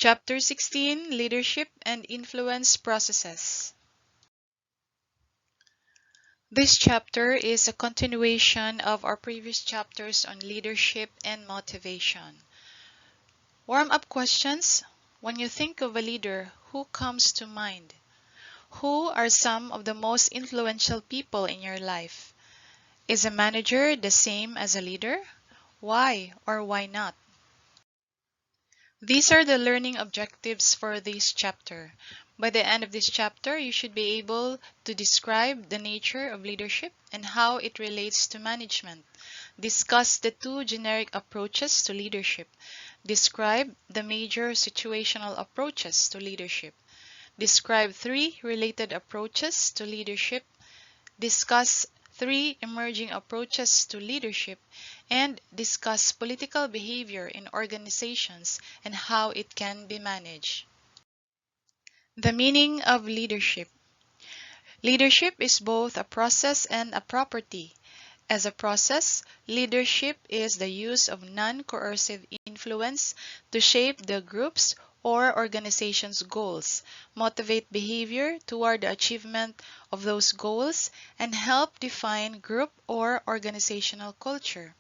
Chapter 16, Leadership and Influence Processes. This chapter is a continuation of our previous chapters on leadership and motivation. Warm-up questions. When you think of a leader, who comes to mind? Who are some of the most influential people in your life? Is a manager the same as a leader? Why or why not? These are the learning objectives for this chapter. By the end of this chapter, you should be able to describe the nature of leadership and how it relates to management. Discuss the two generic approaches to leadership. Describe the major situational approaches to leadership. Describe three related approaches to leadership. Discuss three emerging approaches to leadership, and discuss political behavior in organizations and how it can be managed. The meaning of leadership. Leadership is both a process and a property. As a process, leadership is the use of non-coercive influence to shape the group's or organization's goals, motivate behavior toward the achievement of those goals, and help define group or organizational culture.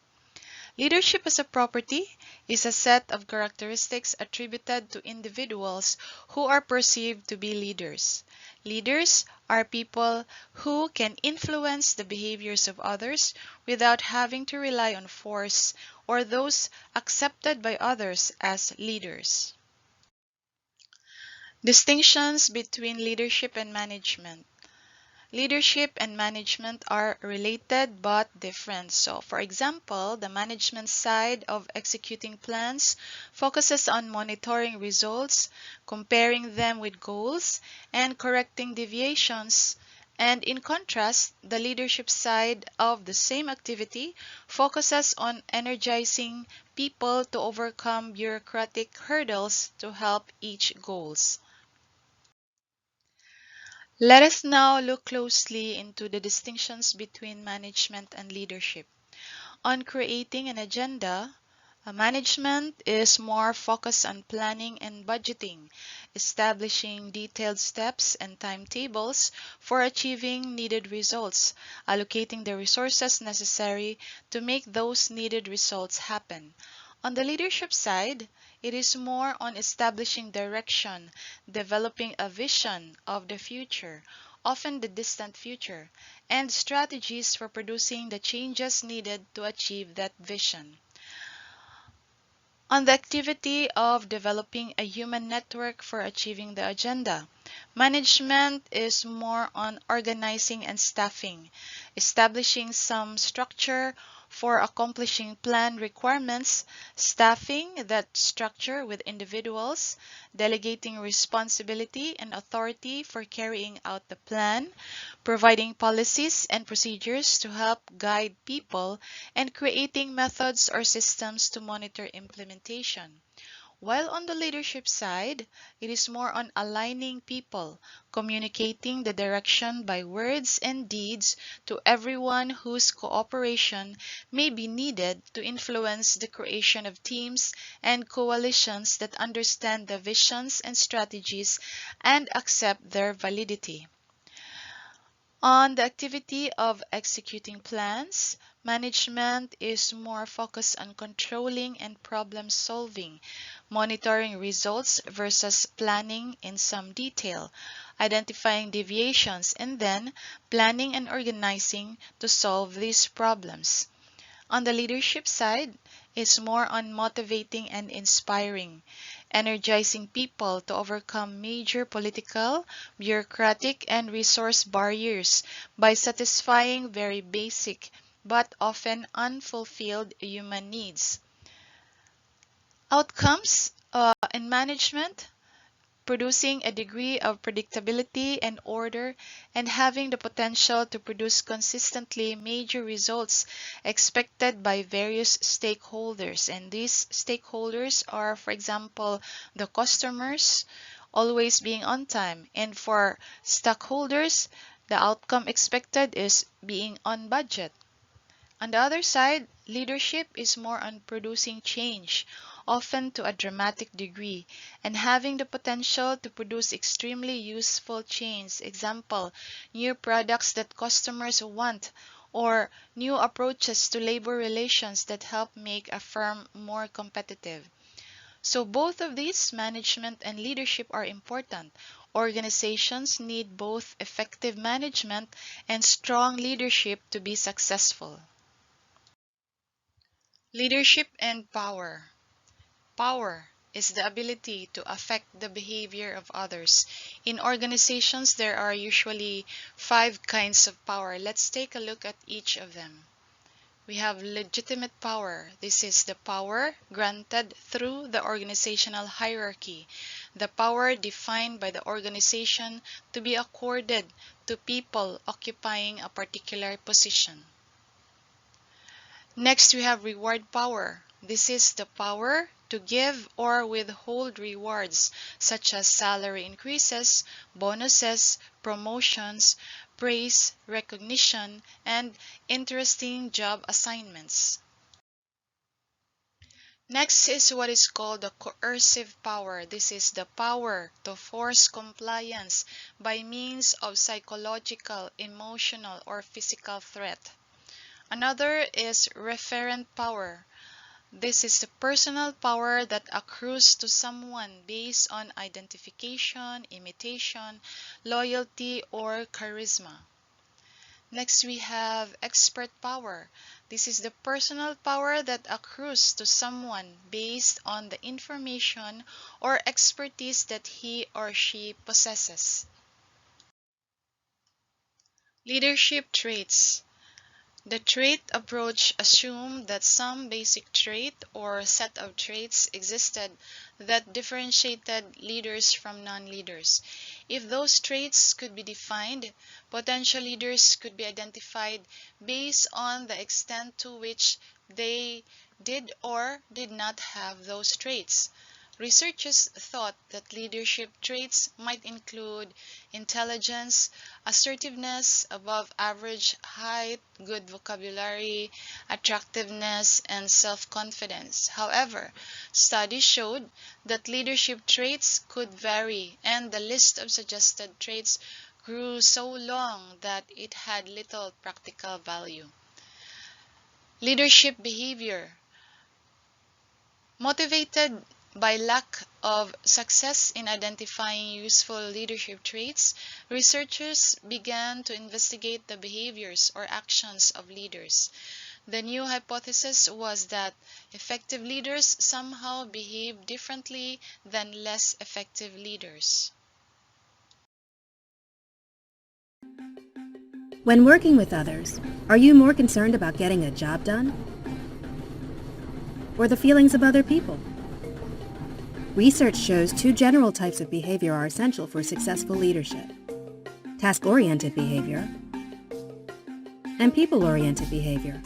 Leadership as a property is a set of characteristics attributed to individuals who are perceived to be leaders. Leaders are people who can influence the behaviors of others without having to rely on force or those accepted by others as leaders. Distinctions between leadership and management. Leadership and management are related but different. So, for example, the management side of executing plans focuses on monitoring results, comparing them with goals, and correcting deviations. And in contrast, the leadership side of the same activity focuses on energizing people to overcome bureaucratic hurdles to help each goals. Let us now look closely into the distinctions between management and leadership. On creating an agenda, management is more focused on planning and budgeting, establishing detailed steps and timetables for achieving needed results, allocating the resources necessary to make those needed results happen. On the leadership side, it is more on establishing direction, developing a vision of the future, often the distant future, and strategies for producing the changes needed to achieve that vision. On the activity of developing a human network for achieving the agenda, management is more on organizing and staffing, establishing some structure for accomplishing plan requirements, staffing that structure with individuals, delegating responsibility and authority for carrying out the plan, providing policies and procedures to help guide people, and creating methods or systems to monitor implementation. While on the leadership side, it is more on aligning people, communicating the direction by words and deeds to everyone whose cooperation may be needed to influence the creation of teams and coalitions that understand the visions and strategies and accept their validity. On the activity of executing plans, management is more focused on controlling and problem solving, monitoring results versus planning in some detail, identifying deviations, and then planning and organizing to solve these problems. On the leadership side, it's more on motivating and inspiring, energizing people to overcome major political, bureaucratic, and resource barriers by satisfying very basic but often unfulfilled human needs. Outcomes in management: producing a degree of predictability and order, and having the potential to produce consistently major results expected by various stakeholders. And these stakeholders are, for example, the customers, always being on time. And for stockholders, the outcome expected is being on budget. On the other side, leadership is more on producing change, often to a dramatic degree, and having the potential to produce extremely useful change. Example, new products that customers want, or new approaches to labor relations that help make a firm more competitive. So both of these, management and leadership, are important. Organizations need both effective management and strong leadership to be successful. Leadership and power. Power is the ability to affect the behavior of others. In organizations, there are usually 5 kinds of power. Let's take a look at each of them. We have legitimate power. This is the power granted through the organizational hierarchy, the power defined by the organization to be accorded to people occupying a particular position. Next, we have reward power. This is the power to give or withhold rewards such as salary increases, bonuses, promotions, praise, recognition, and interesting job assignments. Next is what is called the coercive power. This is the power to force compliance by means of psychological, emotional, or physical threat. Another is referent power. This is the personal power that accrues to someone based on identification, imitation, loyalty, or charisma. Next, we have expert power. This is the personal power that accrues to someone based on the information or expertise that he or she possesses. Leadership traits. The trait approach assumed that some basic trait or set of traits existed that differentiated leaders from non-leaders. If those traits could be defined, potential leaders could be identified based on the extent to which they did or did not have those traits. Researchers thought that leadership traits might include intelligence, assertiveness, above average height, good vocabulary, attractiveness, and self-confidence. However, studies showed that leadership traits could vary, and the list of suggested traits grew so long that it had little practical value. Leadership behavior. Motivated by lack of success in identifying useful leadership traits, researchers began to investigate the behaviors or actions of leaders. The new hypothesis was that effective leaders somehow behave differently than less effective leaders. When working with others, are you more concerned about getting a job done or the feelings of other people? Research shows 2 general types of behavior are essential for successful leadership: task-oriented behavior and people-oriented behavior.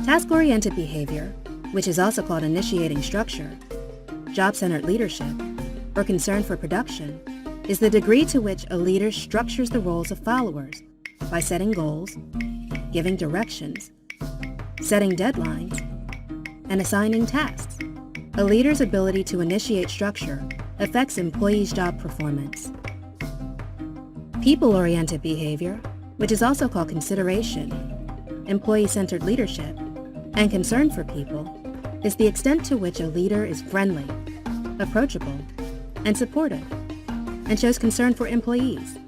Task-oriented behavior, which is also called initiating structure, job-centered leadership, or concern for production, is the degree to which a leader structures the roles of followers by setting goals, giving directions, setting deadlines, and assigning tasks. A leader's ability to initiate structure affects employees' job performance. People-oriented behavior, which is also called consideration, employee-centered leadership, and concern for people, is the extent to which a leader is friendly, approachable, and supportive, and shows concern for employees.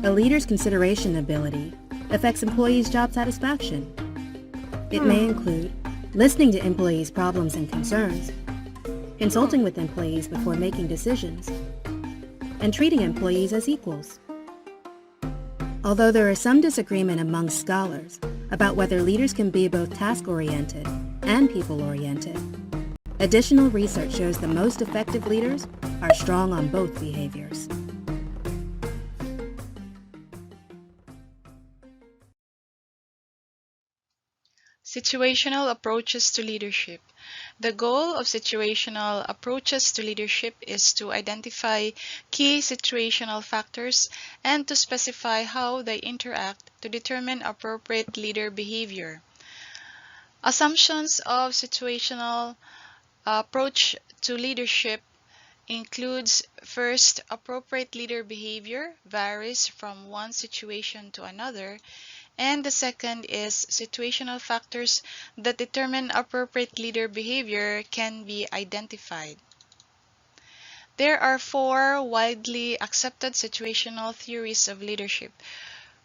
A leader's consideration ability affects employees' job satisfaction. It may include listening to employees' problems and concerns, consulting with employees before making decisions, and treating employees as equals. Although there is some disagreement among scholars about whether leaders can be both task-oriented and people-oriented, additional research shows the most effective leaders are strong on both behaviors. Situational approaches to leadership. The goal of situational approaches to leadership is to identify key situational factors and to specify how they interact to determine appropriate leader behavior. Assumptions of situational Approach to leadership includes first, appropriate leader behavior varies from one situation to another, and the second is situational factors that determine appropriate leader behavior can be identified. There are four widely accepted situational theories of leadership.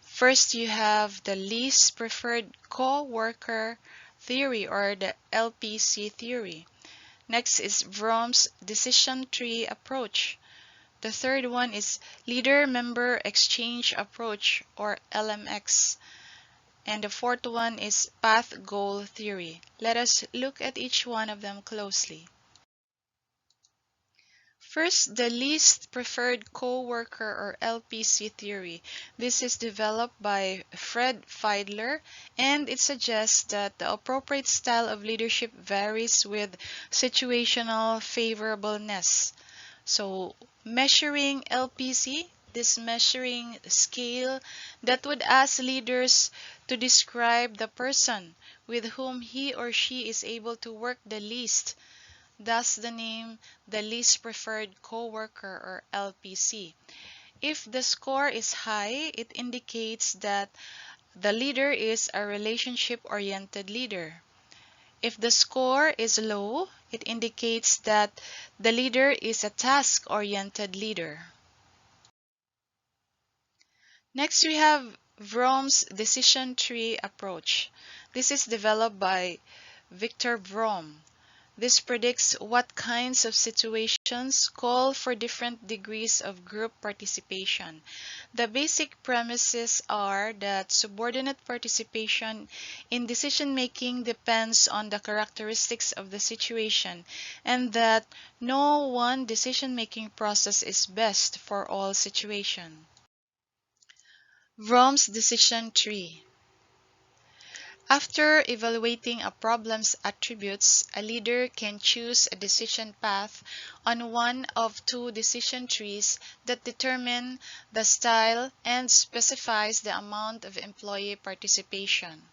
First, you have the least preferred co-worker theory, or the LPC theory. Next is Vroom's decision tree approach. The third one is leader-member exchange approach, or LMX. And the fourth one is path-goal theory. Let us look at each one of them closely. First, the least preferred coworker, or LPC theory. This is developed by Fred Fiedler, and it suggests that the appropriate style of leadership varies with situational favorableness. So, measuring LPC, this measuring scale that would ask leaders to describe the person with whom he or she is able to work the least. Thus the name the least preferred coworker, or LPC. If the score is high, it indicates that the leader is a relationship-oriented leader. If the score is low, it indicates that the leader is a task-oriented leader. Next, we have Vroom's decision tree approach. This is developed by Victor Vroom. This predicts what kinds of situations call for different degrees of group participation. The basic premises are that subordinate participation in decision-making depends on the characteristics of the situation, and that no one decision-making process is best for all situations. Vroom's decision tree. After evaluating a problem's attributes, a leader can choose a decision path on one of two decision trees that determine the style and specifies the amount of employee participation.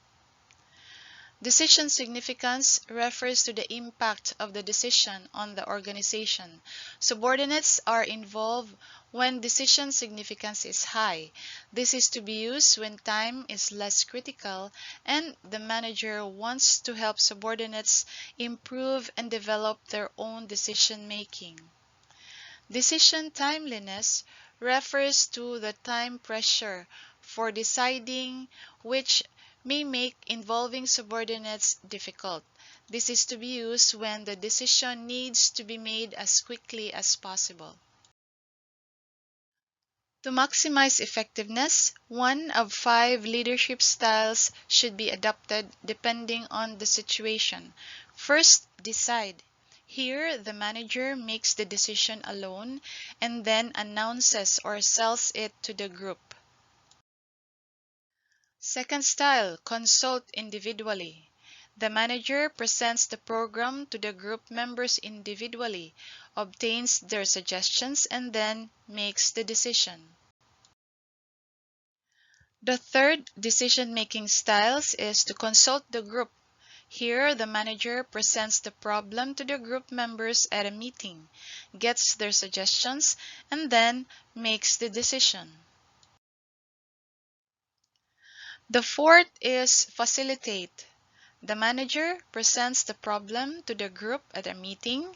Decision significance refers to the impact of the decision on the organization. Subordinates are involved when decision significance is high. This is to be used when time is less critical and the manager wants to help subordinates improve and develop their own decision making. Decision timeliness refers to the time pressure for deciding, which may make involving subordinates difficult. This is to be used when the decision needs to be made as quickly as possible. To maximize effectiveness, one of 5 leadership styles should be adopted depending on the situation. First, decide. Here, the manager makes the decision alone and then announces or sells it to the group. Second style, consult individually. The manager presents the program to the group members individually, obtains their suggestions, and then makes the decision. The third decision-making styles is to consult the group. Here, the manager presents the problem to the group members at a meeting, gets their suggestions, and then makes the decision. The fourth is facilitate. The manager presents the problem to the group at a meeting,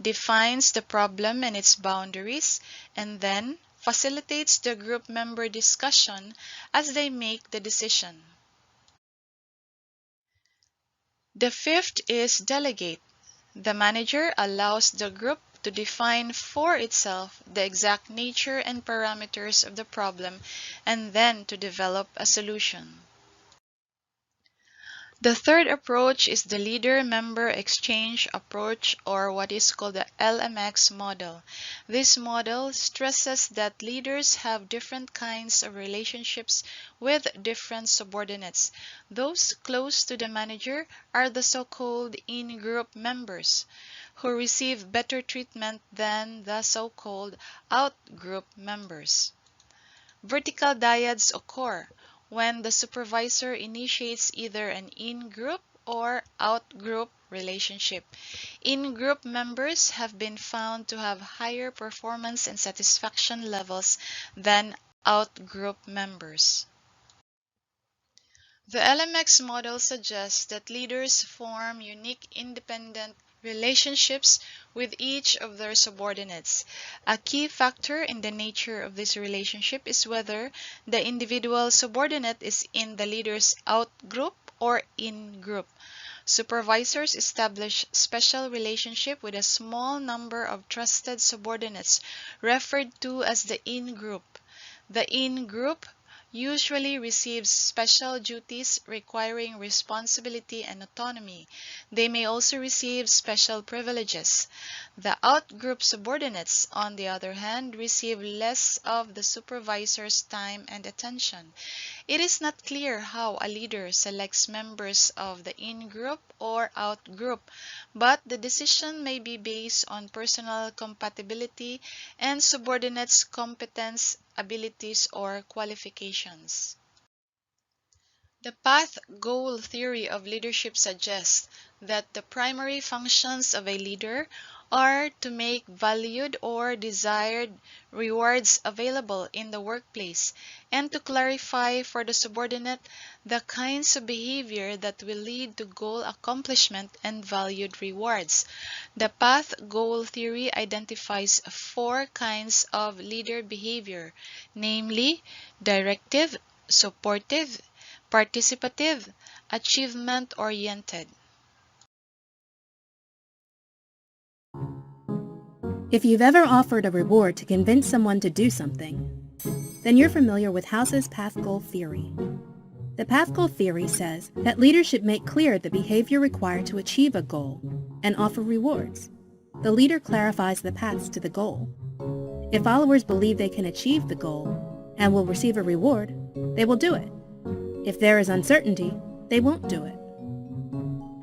defines the problem and its boundaries, and then facilitates the group member discussion as they make the decision. The fifth is delegate. The manager allows the group to define for itself the exact nature and parameters of the problem and then to develop a solution. The third approach is the leader-member exchange approach, or what is called the LMX model. This model stresses that leaders have different kinds of relationships with different subordinates. Those close to the manager are the so-called in-group members, who receive better treatment than the so-called out-group members. Vertical dyads occur when the supervisor initiates either an in-group or out-group relationship. In-group members have been found to have higher performance and satisfaction levels than out-group members. The LMX model suggests that leaders form unique independent relationships with each of their subordinates. A key factor in the nature of this relationship is whether the individual subordinate is in the leader's out group or in group. Supervisors establish special relationship with a small number of trusted subordinates referred to as the in group. The in group usually receives special duties requiring responsibility and autonomy. They may also receive special privileges. The out-group subordinates, on the other hand, receive less of the supervisor's time and attention. It is not clear how a leader selects members of the in-group or out-group, but the decision may be based on personal compatibility and subordinates' competence, abilities, or qualifications. The path-goal theory of leadership suggests that the primary functions of a leader are to make valued or desired rewards available in the workplace and to clarify for the subordinate the kinds of behavior that will lead to goal accomplishment and valued rewards. The path-goal theory identifies four kinds of leader behavior, namely directive, supportive, participative, achievement-oriented. If you've ever offered a reward to convince someone to do something, then you're familiar with House's path-goal theory. The path-goal theory says that leaders should make clear the behavior required to achieve a goal and offer rewards. The leader clarifies the paths to the goal. If followers believe they can achieve the goal and will receive a reward, they will do it. If there is uncertainty, they won't do it.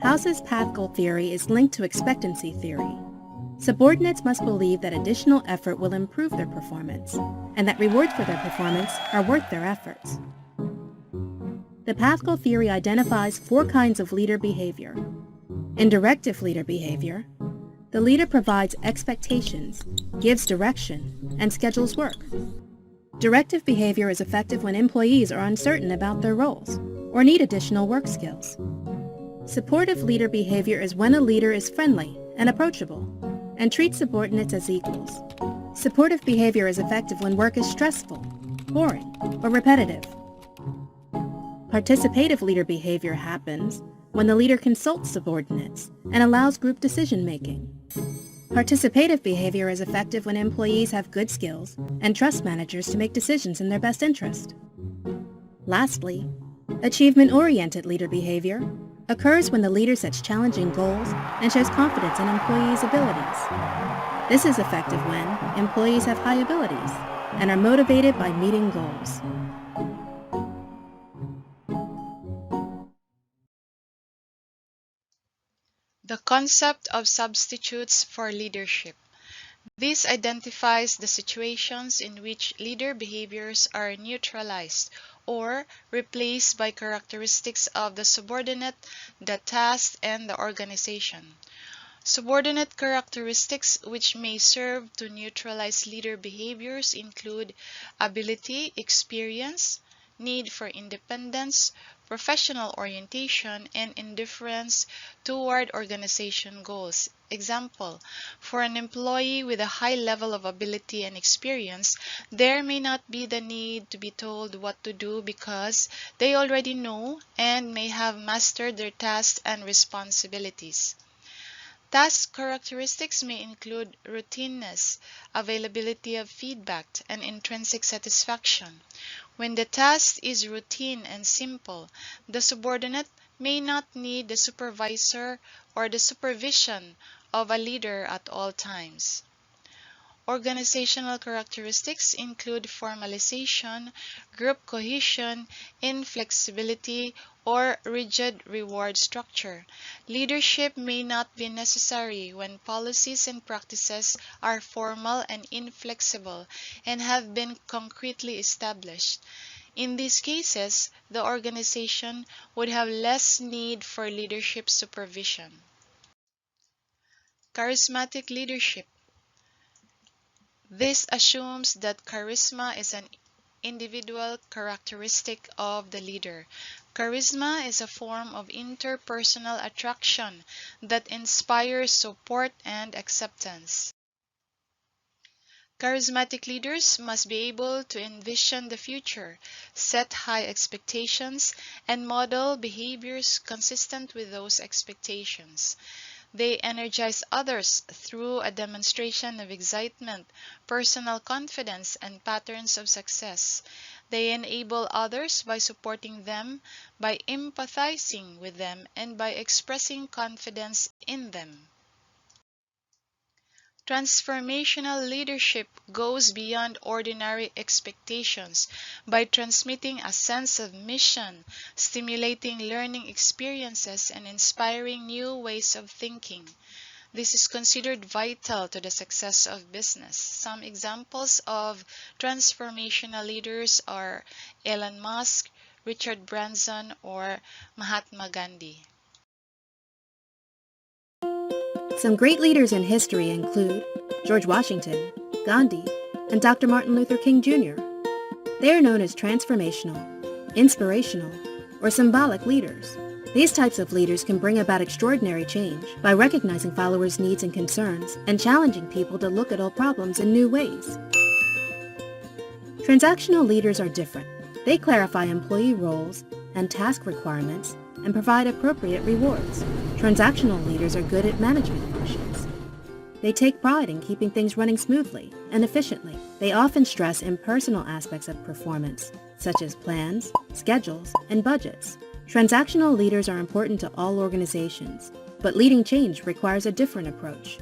House's path-goal theory is linked to expectancy theory. Subordinates must believe that additional effort will improve their performance, and that rewards for their performance are worth their efforts. The path-goal theory identifies four kinds of leader behavior. In directive leader behavior, the leader provides expectations, gives direction, and schedules work. Directive behavior is effective when employees are uncertain about their roles or need additional work skills. Supportive leader behavior is when a leader is friendly and approachable and treats subordinates as equals. Supportive behavior is effective when work is stressful, boring, or repetitive. Participative leader behavior happens when the leader consults subordinates and allows group decision-making. Participative behavior is effective when employees have good skills and trust managers to make decisions in their best interest. Lastly, achievement-oriented leader behavior occurs when the leader sets challenging goals and shows confidence in employees' abilities. This is effective when employees have high abilities and are motivated by meeting goals. The concept of substitutes for leadership. This identifies the situations in which leader behaviors are neutralized or replaced by characteristics of the subordinate, the task, and the organization. Subordinate characteristics which may serve to neutralize leader behaviors include ability, experience, need for independence, professional orientation, and indifference toward organization goals. Example, for an employee with a high level of ability and experience, there may not be the need to be told what to do because they already know and may have mastered their tasks and responsibilities. Task characteristics may include routineness, availability of feedback, and intrinsic satisfaction. When the task is routine and simple, the subordinate may not need the supervisor or the supervision of a leader at all times. Organizational characteristics include formalization, group cohesion, inflexibility, or rigid reward structure. Leadership may not be necessary when policies and practices are formal and inflexible and have been concretely established. In these cases, the organization would have less need for leadership supervision. Charismatic leadership. This assumes that charisma is an individual characteristic of the leader. Charisma is a form of interpersonal attraction that inspires support and acceptance. Charismatic leaders must be able to envision the future, set high expectations, and model behaviors consistent with those expectations. They energize others through a demonstration of excitement, personal confidence, and patterns of success. They enable others by supporting them, by empathizing with them, and by expressing confidence in them. Transformational leadership goes beyond ordinary expectations by transmitting a sense of mission, stimulating learning experiences, and inspiring new ways of thinking. This is considered vital to the success of business. Some examples of transformational leaders are Elon Musk, Richard Branson, or Mahatma Gandhi. Some great leaders in history include George Washington, Gandhi, and Dr. Martin Luther King Jr. They are known as transformational, inspirational, or symbolic leaders. These types of leaders can bring about extraordinary change by recognizing followers' needs and concerns and challenging people to look at old problems in new ways. Transactional leaders are different. They clarify employee roles and task requirements and provide appropriate rewards. Transactional leaders are good at management functions. They take pride in keeping things running smoothly and efficiently. They often stress impersonal aspects of performance, such as plans, schedules, and budgets. Transactional leaders are important to all organizations, but leading change requires a different approach.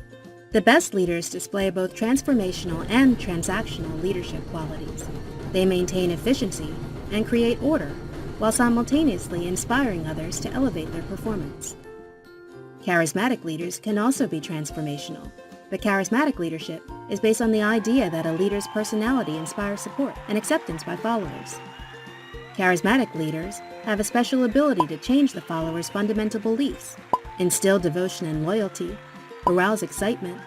The best leaders display both transformational and transactional leadership qualities. They maintain efficiency and create order, while simultaneously inspiring others to elevate their performance. Charismatic leaders can also be transformational, but charismatic leadership is based on the idea that a leader's personality inspires support and acceptance by followers. Charismatic leaders have a special ability to change the followers' fundamental beliefs, instill devotion and loyalty, arouse excitement,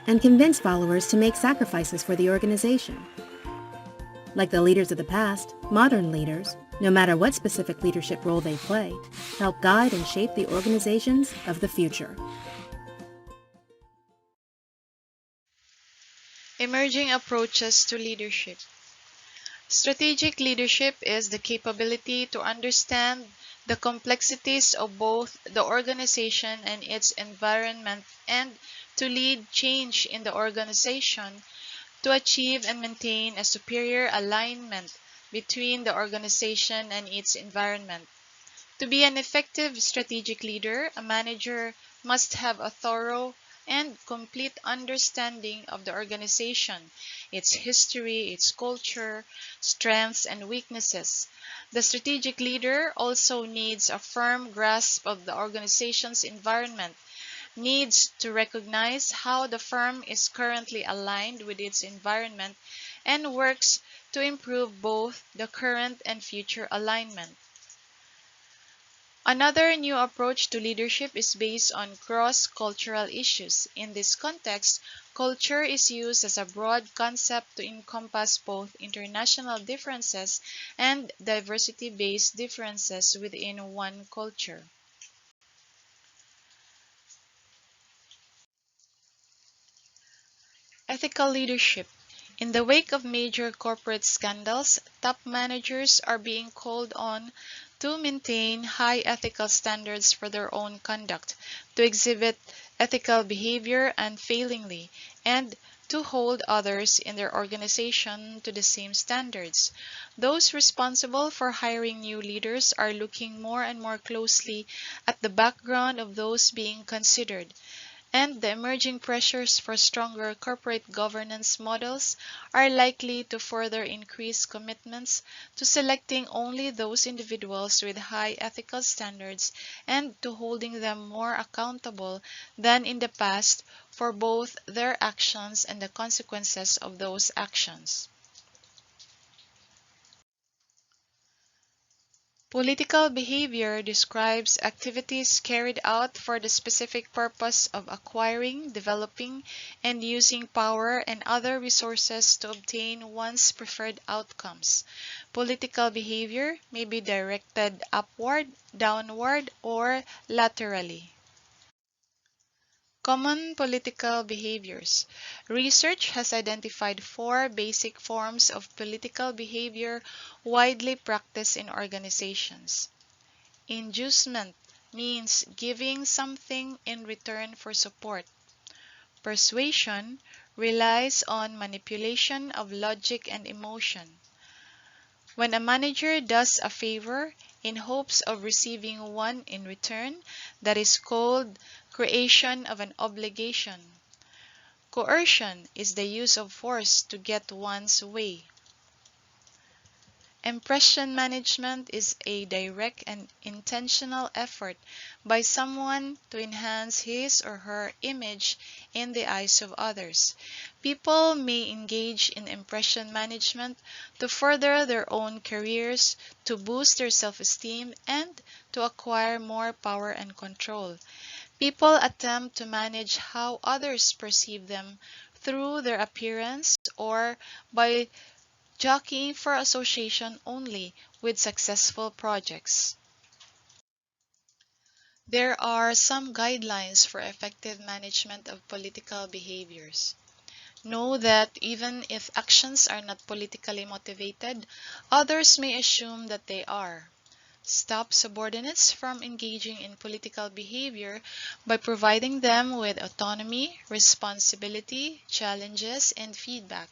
and convince followers to make sacrifices for the organization. Like the leaders of the past, modern leaders, no matter what specific leadership role they play, help guide and shape the organizations of the future. Emerging approaches to leadership. Strategic leadership is the capability to understand the complexities of both the organization and its environment and to lead change in the organization to achieve and maintain a superior alignment between the organization and its environment. To be an effective strategic leader, a manager must have a thorough and complete understanding of the organization, its history, its culture, strengths, and weaknesses. The strategic leader also needs a firm grasp of the organization's environment, needs to recognize how the firm is currently aligned with its environment, and works to improve both the current and future alignment. Another new approach to leadership is based on cross-cultural issues. In this context, culture is used as a broad concept to encompass both international differences and diversity-based differences within one culture. Ethical leadership. In the wake of major corporate scandals, top managers are being called on to maintain high ethical standards for their own conduct, to exhibit ethical behavior unfailingly, and to hold others in their organization to the same standards. Those responsible for hiring new leaders are looking more and more closely at the background of those being considered, and the emerging pressures for stronger corporate governance models are likely to further increase commitments to selecting only those individuals with high ethical standards and to holding them more accountable than in the past for both their actions and the consequences of those actions. Political behavior describes activities carried out for the specific purpose of acquiring, developing, and using power and other resources to obtain one's preferred outcomes. Political behavior may be directed upward, downward, or laterally. Common political behaviors. Research has identified four basic forms of political behavior widely practiced in organizations. Inducement means giving something in return for support. Persuasion relies on manipulation of logic and emotion. When a manager does a favor in hopes of receiving one in return, that is called creation of an obligation. Coercion is the use of force to get one's way. Impression management is a direct and intentional effort by someone to enhance his or her image in the eyes of others. People may engage in impression management to further their own careers, to boost their self-esteem, and to acquire more power and control. People attempt to manage how others perceive them through their appearance or by jockeying for association only with successful projects. There are some guidelines for effective management of political behaviors. Know that even if actions are not politically motivated, others may assume that they are. Stop subordinates from engaging in political behavior by providing them with autonomy, responsibility, challenges, and feedback.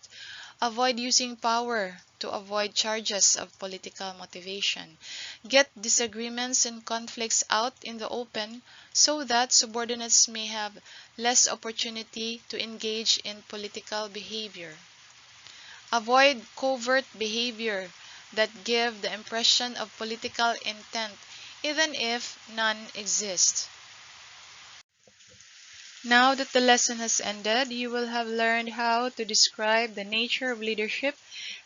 Avoid using power to avoid charges of political motivation. Get disagreements and conflicts out in the open so that subordinates may have less opportunity to engage in political behavior. Avoid covert behavior that give the impression of political intent, even if none exists. Now that the lesson has ended, you will have learned how to describe the nature of leadership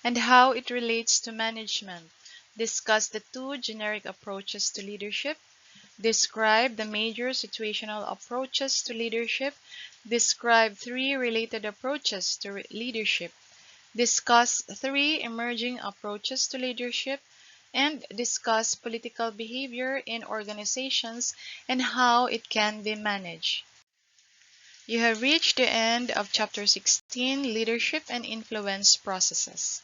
and how it relates to management. Discuss the two generic approaches to leadership. Describe the major situational approaches to leadership. Describe three related approaches to leadership. Discuss three emerging approaches to leadership. And discuss political behavior in organizations and how it can be managed. You have reached the end of Chapter 16, Leadership and Influence Processes.